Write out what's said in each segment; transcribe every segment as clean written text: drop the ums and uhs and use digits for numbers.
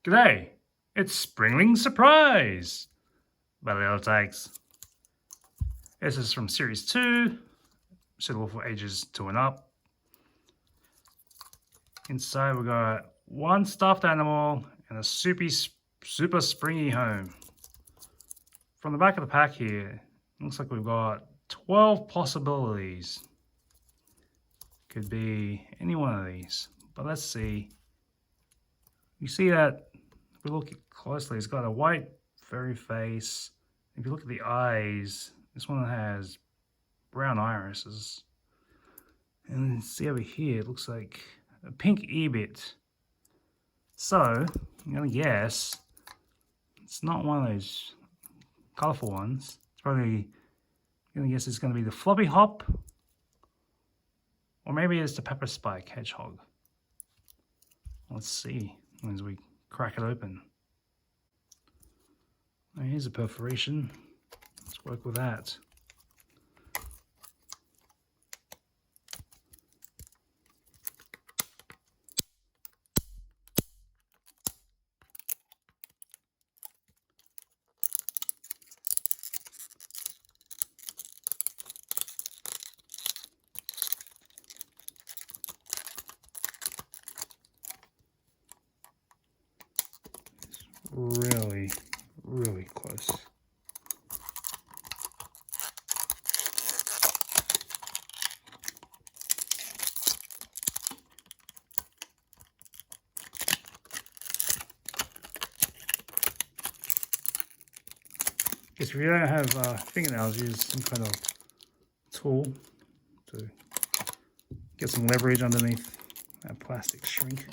G'day, it's Springlings Surprise by Little Tikes. This is from Series 2, suitable for ages 2 and up. Inside we got one stuffed animal and a super springy home. From the back of the pack here, looks like we've got 12 possibilities. Could be any one of these, but let's see. You see that, if we look closely, it's got a white furry face. If you look at the eyes, this one has brown irises. And see over here, it looks like a pink ear-bit. So, I'm gonna guess it's not one of those colorful ones. It's probably, I'm gonna guess it's gonna be the floppy hop, or maybe it's the pepper spike hedgehog. Let's see as we crack it open. Now here's a perforation. Let's work with that. Really close. Guess if you don't have fingernails, use some kind of tool to get some leverage underneath that plastic shrink.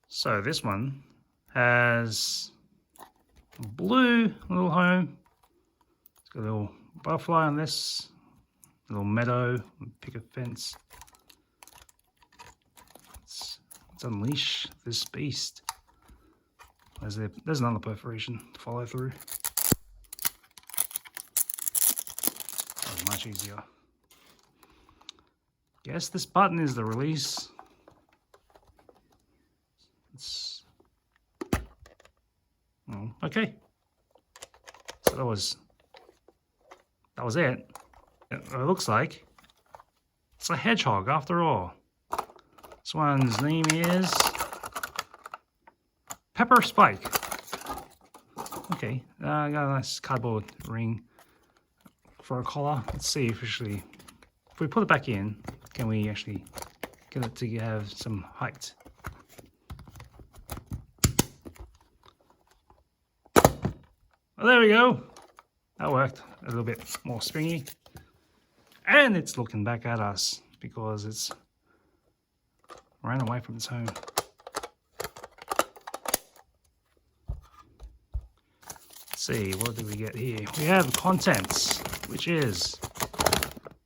So this one has a blue little home. It's got a little butterfly on this, little meadow, picket fence. Let's unleash this beast. There's another perforation to follow through. That was much easier. Guess this button is the release. Oh, okay. So that was it. It looks like it's a hedgehog after all. This one's name is Pepper Spike. Okay, I got a nice cardboard ring for a collar. Let's see if we put it back in, can we actually get it to have some height? Well, there we go. That worked. A little bit more springy. And it's looking back at us because it's ran away from its home. Let's see, what do we get here? We have contents, which is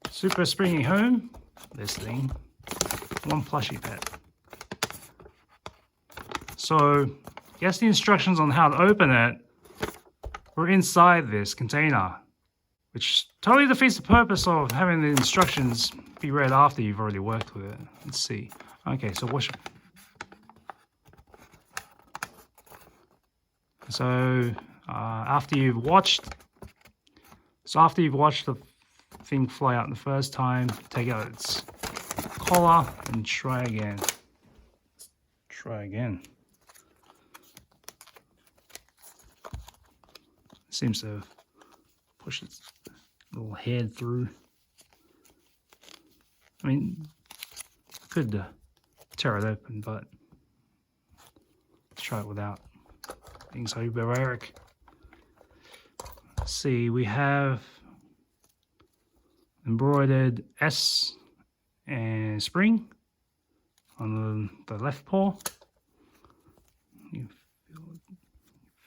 super springy home, this thing, one plushie pet. So, guess the instructions on how to open it were inside this container, which totally defeats the purpose of having the instructions be read after you've already worked with it. Let's see. Okay, so after you've watched the thing fly out the first time, take out its collar and try again. Seems to have pushed its little head through. I mean, could tear it open, but let's try it without being so barbaric. Let's see, we have embroidered S and spring on the left paw. You feel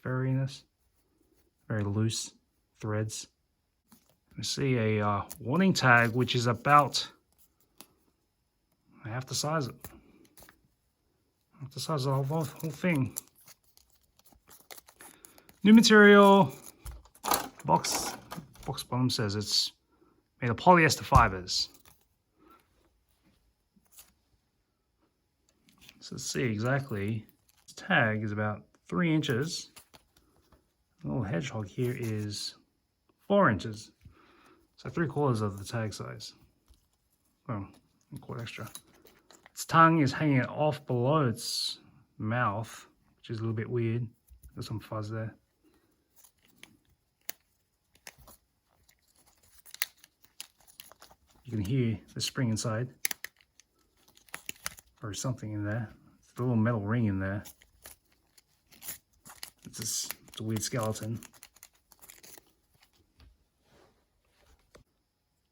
furriness. Very loose threads. We see a warning tag, which is about, I have to size it. I have to size the whole thing. New material, box box bottom says it's made of polyester fibers. So let's see exactly. This tag is about 3 inches. The little hedgehog here is 4 inches. So 3/4 of the tag size. Well, a quarter extra. Its tongue is hanging off below its mouth, which is a little bit weird. There's some fuzz there. You can hear the spring inside. Or something in there. It's a little metal ring in there. It's a weird skeleton.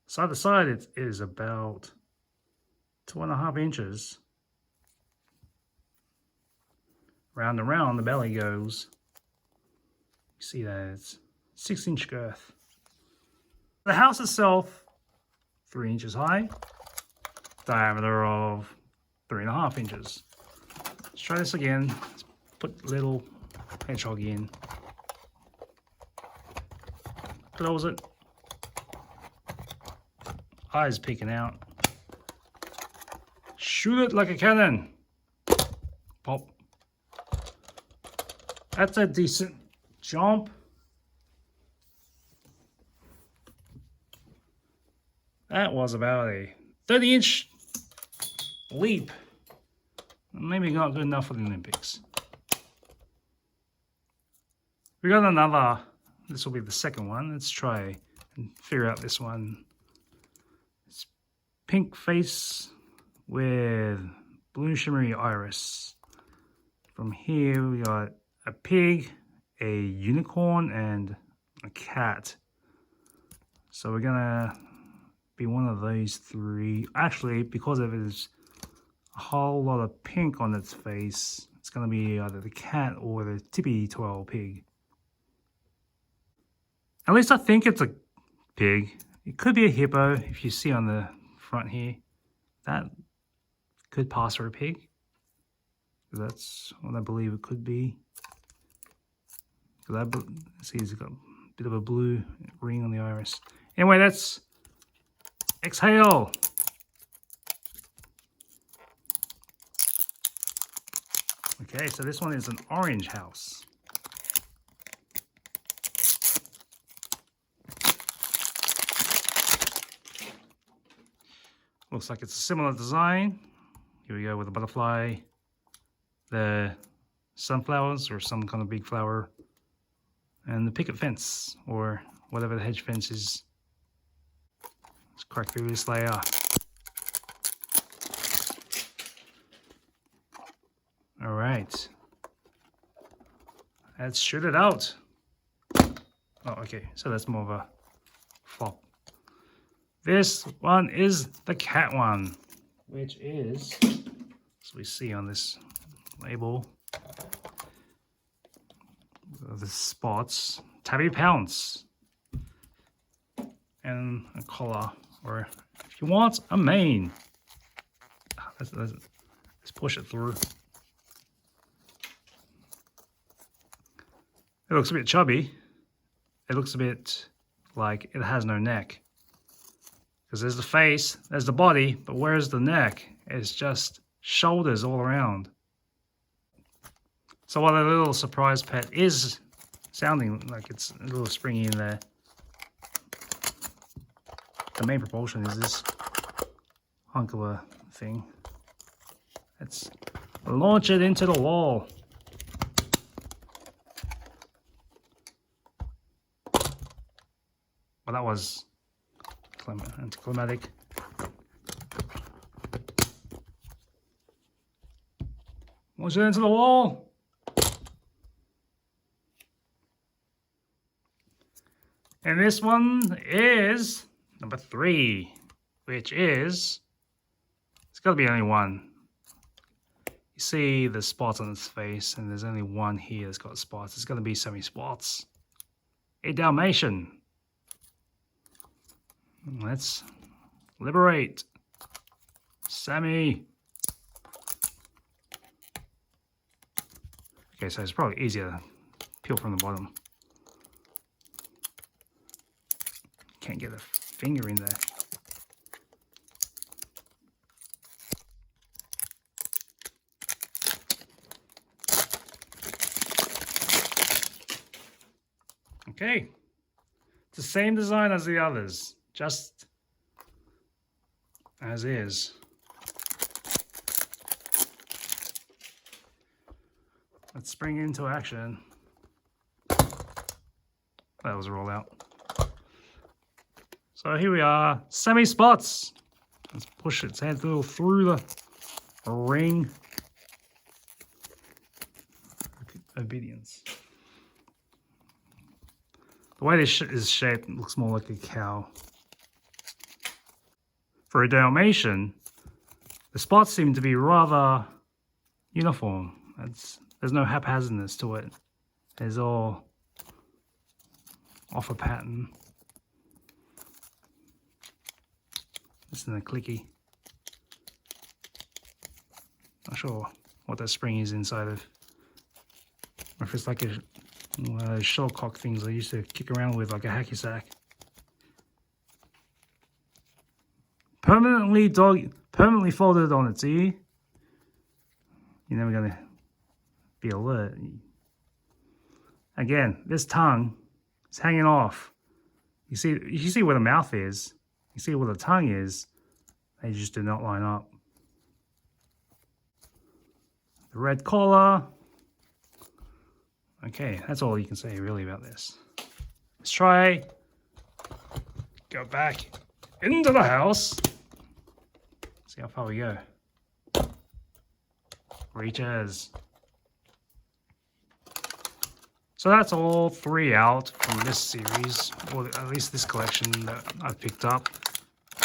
Side to side, it is about 2.5 inches. Round and round the belly goes. You see that it's 6-inch girth. The house itself, 3 inches high, diameter of 3.5 inches. Let's try this again. Let's put little hedgehog in. Close it. Eyes peeking out. Shoot it like a cannon. Pop. That's a decent jump. That was about a 30-inch leap. Maybe not good enough for the Olympics. We got another. This will be the second one. Let's try and figure out this one. It's pink face with blue shimmery iris. From here we got a pig, a unicorn, and a cat. So we're gonna be one of those 3. Actually, because of there's a whole lot of pink on its face, it's gonna be either the cat or the tippy twirl pig. At least I think it's a pig. It could be a hippo if you see on the front here. That could pass for a pig. That's what I believe it could be. See, it's got a bit of a blue ring on the iris. Anyway, that's exhale. Okay, so this one is an orange house. Looks like it's a similar design. Here we go with the butterfly, the sunflowers or some kind of big flower, and the picket fence or whatever the hedge fence is. Let's crack through this layer. All right. Let's shoot it out. Oh, okay. So that's more of a flop. This one is the cat one, which is, as we see on this label, the spots, Tabby Pounce, and a collar, or if you want, a mane. Let's push it through. It looks a bit chubby. It looks a bit like it has no neck. Because there's the face, there's the body, but where's the neck? It's just shoulders all around. So while a little surprise pet is sounding like it's a little springy in there, the main propulsion is this hunk of a thing. Let's launch it into the wall. Well, that was anticlimactic. Launch it into the wall. And this one is number 3, which is, it's got to be only one. You see the spots on its face, and there's only one here that's got spots. It's going to be Sammy Spots, a Dalmatian. Let's liberate Sammy. Okay, so it's probably easier to peel from the bottom. can't get a finger in there. Okay, it's the same design as the others, just as is. Let's spring into action. That was a rollout. So here we are, Sammy Spots. Let's push its head through the ring. Obedience. The way this is shaped, it looks more like a cow. For a Dalmatian, the spots seem to be rather uniform. There's no haphazardness to it. It's all off a pattern. Listen to the clicky. Not sure what that spring is inside of. Or if it's like a one of those shuttlecock things I used to kick around with, like a hacky sack. Permanently folded on its ear. You're never gonna be alert. Again, this tongue is hanging off. You see where the mouth is. You see where the tongue is. They just do not line up. The red collar. Okay, that's all you can say really about this. Let's try go back into the house. See how far we go. Reaches. So that's all 3 out from this series, or at least this collection that I've picked up.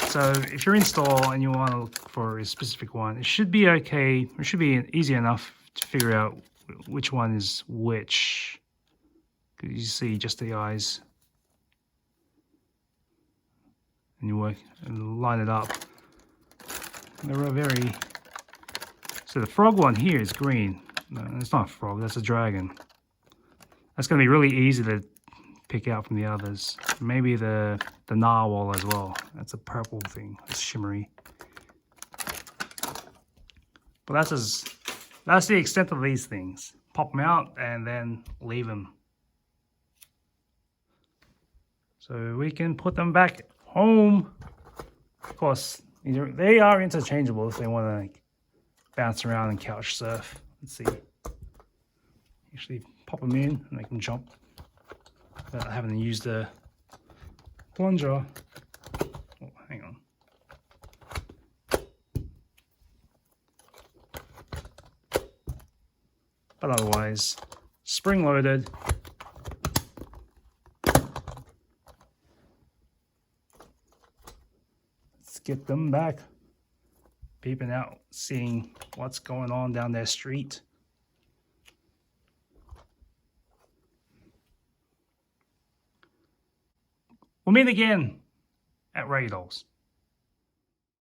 So if you're in store and you want to look for a specific one, it should be okay. It should be easy enough to figure out which one is which. You see just the eyes. And you work and line it up. They're very... So the frog one here is green. No, it's not a frog, that's a dragon. That's going to be really easy to pick out from the others. Maybe the narwhal as well. That's a purple thing. It's shimmery. But that's the extent of these things. Pop them out and then leave them. So we can put them back home. Of course, they are interchangeable if they want to like bounce around and couch surf. Let's see. Actually pop them in and they can jump without having to use the plunger. Oh, hang on. But otherwise, spring loaded. Let's get them back. Peeping out, seeing what's going on down their street. We'll meet again at Ray Dolls.